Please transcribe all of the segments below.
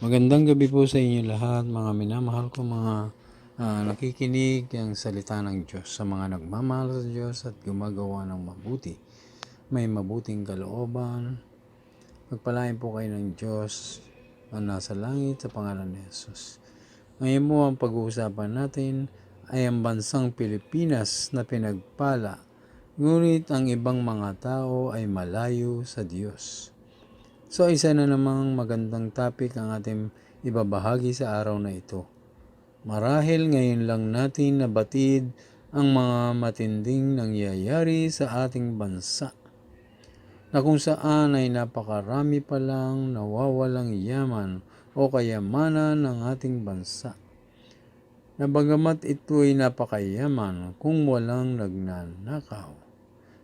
Magandang gabi po sa inyo lahat, mga minamahal ko, mga nakikinig ang salita ng Diyos, sa mga nagmamahal sa Diyos at gumagawa ng mabuti. May mabuting kalooban. Pagpalain po kayo ng Diyos na nasa langit sa pangalan ni Jesus. Ngayon mo ang pag-uusapan natin ay ang bansang Pilipinas na pinagpala, ngunit ang ibang mga tao ay malayo sa Diyos. So isa na namang magandang topic ang ating ibabahagi sa araw na ito. Marahil ngayon lang natin nabatid ang mga matinding nangyayari sa ating bansa, na kung saan ay napakarami pa lang nawawalang yaman o kayamanan ng ating bansa. Na bagamat ito ay napakayaman kung walang nagnanakaw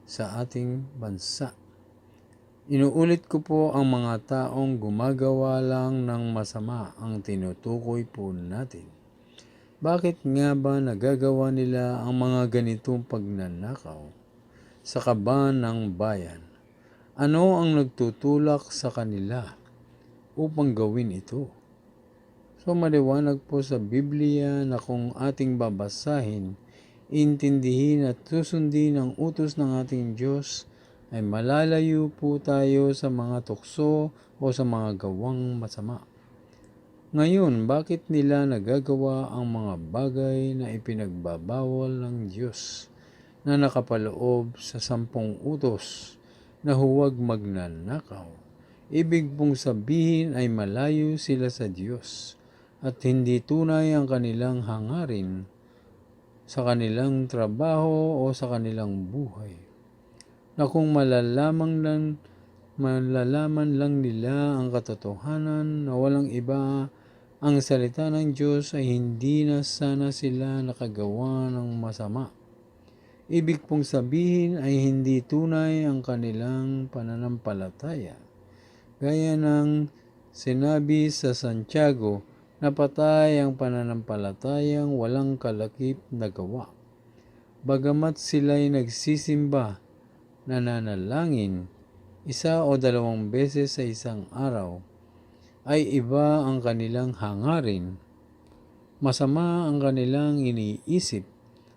sa ating bansa. Inuulit ko po, ang mga taong gumagawa lang ng masama ang tinutukoy po natin. Bakit nga ba nagagawa nila ang mga ganitong pagnanakaw sa kaban ng bayan? Ano ang nagtutulak sa kanila upang gawin ito? So maliwanag po sa Biblia na kung ating babasahin, intindihin at susundin ang utos ng ating Diyos, ay malalayo po tayo sa mga tukso o sa mga gawang masama. Ngayon, bakit nila nagagawa ang mga bagay na ipinagbabawal ng Diyos na nakapaloob sa 10 utos na huwag magnanakaw? Ibig pong sabihin ay malayo sila sa Diyos at hindi tunay ang kanilang hangarin sa kanilang trabaho o sa kanilang buhay. Na kung malalaman lang nila ang katotohanan na walang iba ang salita ng Diyos, ay hindi na sana sila nakagawa ng masama. Ibig pong sabihin ay hindi tunay ang kanilang pananampalataya. Gaya ng sinabi sa Santiago, na patay ang pananampalatayang walang kalakip na gawa. Bagamat sila'y nagsisimba, nananalangin 1 o 2 beses sa isang araw, ay iba ang kanilang hangarin, masama ang kanilang iniisip,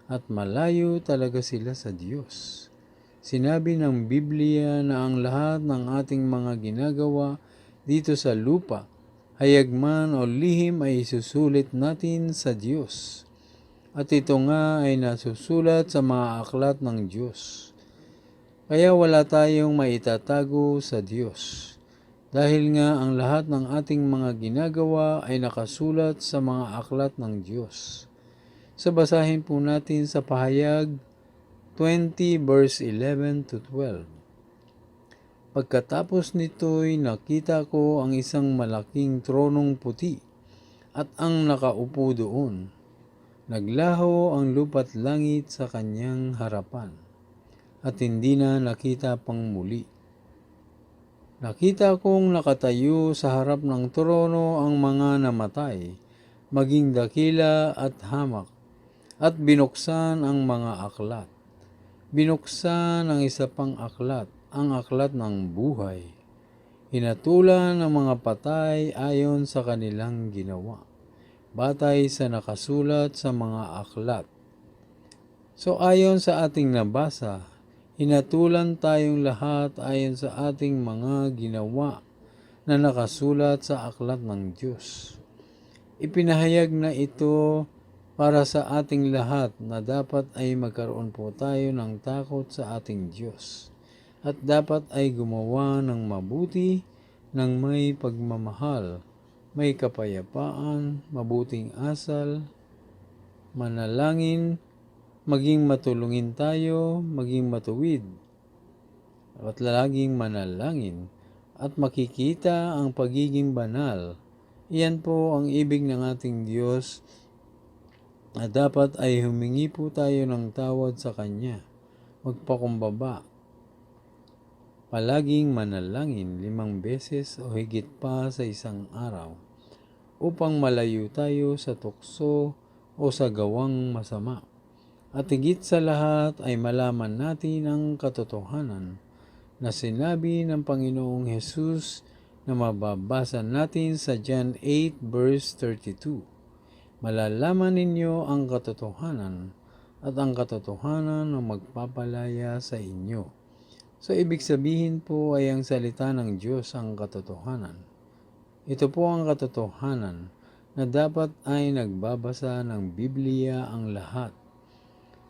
at malayo talaga sila sa Diyos. Sinabi ng Biblia na ang lahat ng ating mga ginagawa dito sa lupa, hayag man o lihim, ay isusulit natin sa Diyos. At ito nga ay nasusulat sa mga aklat ng Diyos. Kaya wala tayong maitatago sa Diyos. Dahil nga ang lahat ng ating mga ginagawa ay nakasulat sa mga aklat ng Diyos. So basahin po natin sa Pahayag 20 verse 11 to 12. Pagkatapos nito'y nakita ko ang isang malaking tronong puti at ang nakaupo doon. Naglaho ang lupa't langit sa kanyang harapan, at hindi na nakita pang muli. Nakita kong nakatayo sa harap ng trono ang mga namatay, maging dakila at hamak, at binuksan ang mga aklat. Binuksan ang isa pang aklat, ang aklat ng buhay. Hinatulan ang mga patay ayon sa kanilang ginawa, batay sa nakasulat sa mga aklat. So ayon sa ating nabasa, hinatulan tayong lahat ayon sa ating mga ginawa na nakasulat sa aklat ng Diyos. Ipinahayag na ito para sa ating lahat na dapat ay magkaroon po tayo ng takot sa ating Diyos, at dapat ay gumawa ng mabuti, ng may pagmamahal, may kapayapaan, mabuting asal, manalangin, maging matulungin tayo, maging matuwid, at laging manalangin, at makikita ang pagiging banal. Iyan po ang ibig ng ating Diyos, na dapat ay humingi po tayo ng tawad sa Kanya, magpakumbaba, palaging manalangin 5 beses o higit pa sa isang araw, upang malayo tayo sa tukso o sa gawang masama. At higit sa lahat ay malaman natin ang katotohanan na sinabi ng Panginoong Hesus na mababasa natin sa John 8 verse 32. Malalaman ninyo ang katotohanan at ang katotohanan ang magpapalaya sa inyo. So ibig sabihin po ay ang salita ng Diyos ang katotohanan. Ito po ang katotohanan na dapat ay nagbabasa ng Biblia ang lahat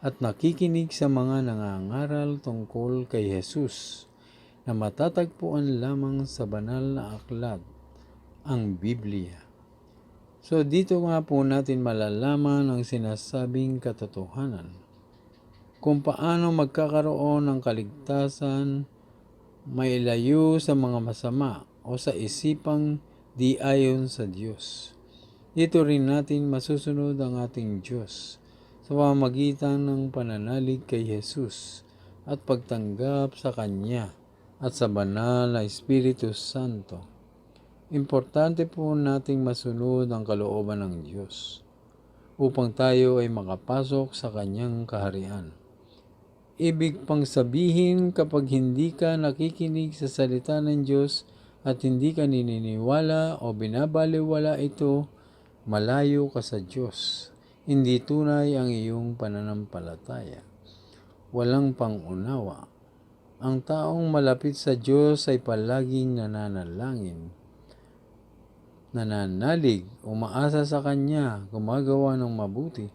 at nakikinig sa mga nangangaral tungkol kay Jesus na matatagpuan lamang sa banal na aklat, ang Biblia. So dito nga po natin malalaman ang sinasabing katotohanan. Kung paano magkakaroon ng kaligtasan, mailayo sa mga masama o sa isipang di ayon sa Diyos. Dito rin natin masusunod ang ating Diyos sa pamamagitan ng pananalig kay Jesus at pagtanggap sa Kanya at sa banal na Espiritu Santo. Importante po nating masunod ang kalooban ng Diyos upang tayo ay makapasok sa Kanyang kaharian. Ibig pang sabihin, kapag hindi ka nakikinig sa salita ng Diyos at hindi ka nininiwala o binabaliwala ito, malayo ka sa Diyos. Hindi tunay ang iyong pananampalataya. Walang pangunawa. Ang taong malapit sa Diyos ay palaging nananalangin, nananalig, umaasa sa Kanya, gumagawa ng mabuti,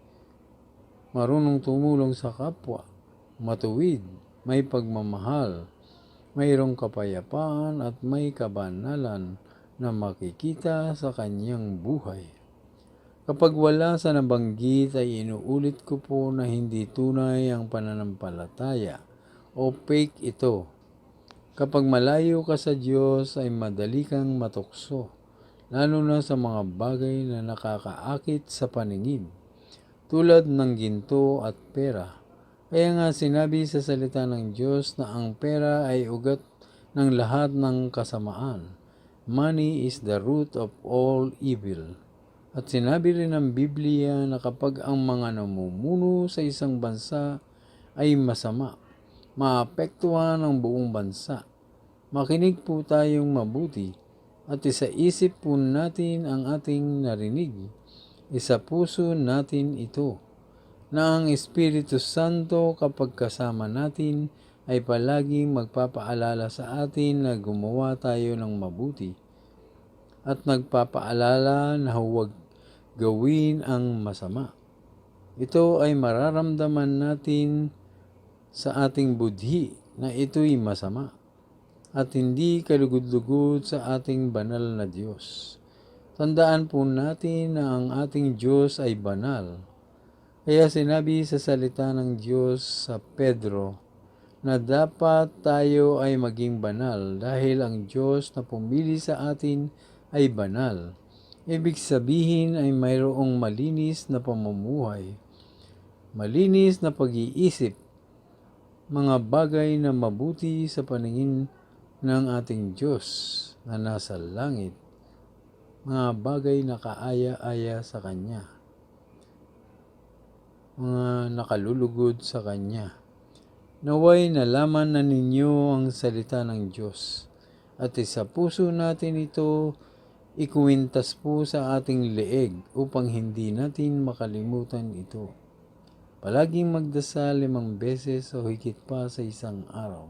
marunong tumulong sa kapwa, matuwid, may pagmamahal, mayroong kapayapaan at may kabanalan na makikita sa kanyang buhay. Kapag wala sa nabanggit ay inuulit ko po na hindi tunay ang pananampalataya o fake ito. Kapag malayo ka sa Diyos ay madali kang matukso, lalo na sa mga bagay na nakakaakit sa paningin, tulad ng ginto at pera. Kaya nga sinabi sa salita ng Diyos na ang pera ay ugat ng lahat ng kasamaan. Money is the root of all evil. At sinabi rin ng Biblia na kapag ang mga namumuno sa isang bansa ay masama, maapektuhan ang buong bansa. Makinig po tayong mabuti at isaisip po natin ang ating narinig. Isa puso natin ito, na ang Espiritu Santo kapag kasama natin ay palaging magpapaalala sa atin na gumawa tayo ng mabuti at nagpapaalala na huwag gawin ang masama. Ito ay mararamdaman natin sa ating budhi na ito'y masama at hindi kalugod-lugod sa ating banal na Diyos. Tandaan po natin na ang ating Diyos ay banal. Kaya sinabi sa salita ng Diyos sa Pedro na dapat tayo ay maging banal dahil ang Diyos na pumili sa atin ay banal. Ibig sabihin ay mayroong malinis na pamumuhay, malinis na pag-iisip, mga bagay na mabuti sa paningin ng ating Diyos na nasa langit, mga bagay na kaaya-aya sa Kanya, mga nakalulugod sa Kanya. Naway nalaman na ninyo ang salita ng Diyos at sa puso natin ito ikuwintas po sa ating leeg upang hindi natin makalimutan ito. Palaging magdasal 5 beses o higit pa sa isang araw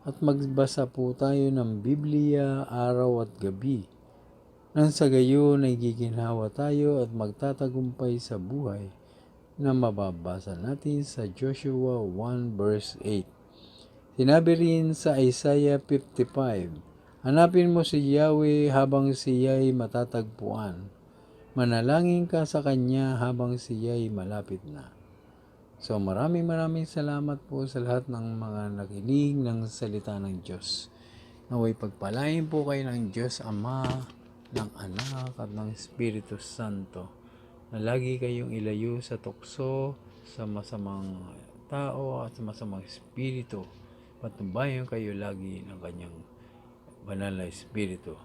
at magbasa po tayo ng Biblia araw at gabi. Nang sa gayon ay giginhawa tayo at magtatagumpay sa buhay na mababasa natin sa Joshua 1 verse 8. Sinabi rin sa Isaiah 55, hanapin mo si Yahweh habang siya'y matatagpuan. Manalangin ka sa Kanya habang siya'y malapit na. So maraming salamat po sa lahat ng mga nakinig ng salita ng Diyos. Naway pagpalain po kayo ng Diyos Ama, ng Anak at ng Espiritu Santo, na lagi kayong ilayo sa tukso, sa masamang tao at sa masamang espiritu. Patnubayan kayo lagi ng kanyang banal na espiritu.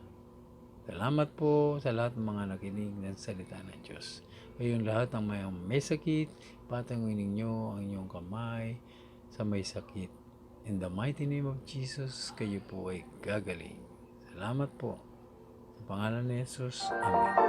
Salamat po sa lahat ng mga nakinig ng salita ng Diyos. Kayong lahat ng may sakit, patangin ninyo ang inyong kamay sa may sakit. In the mighty name of Jesus, kayo po ay gagaling. Salamat po. Sa pangalan ni Jesus. Amen.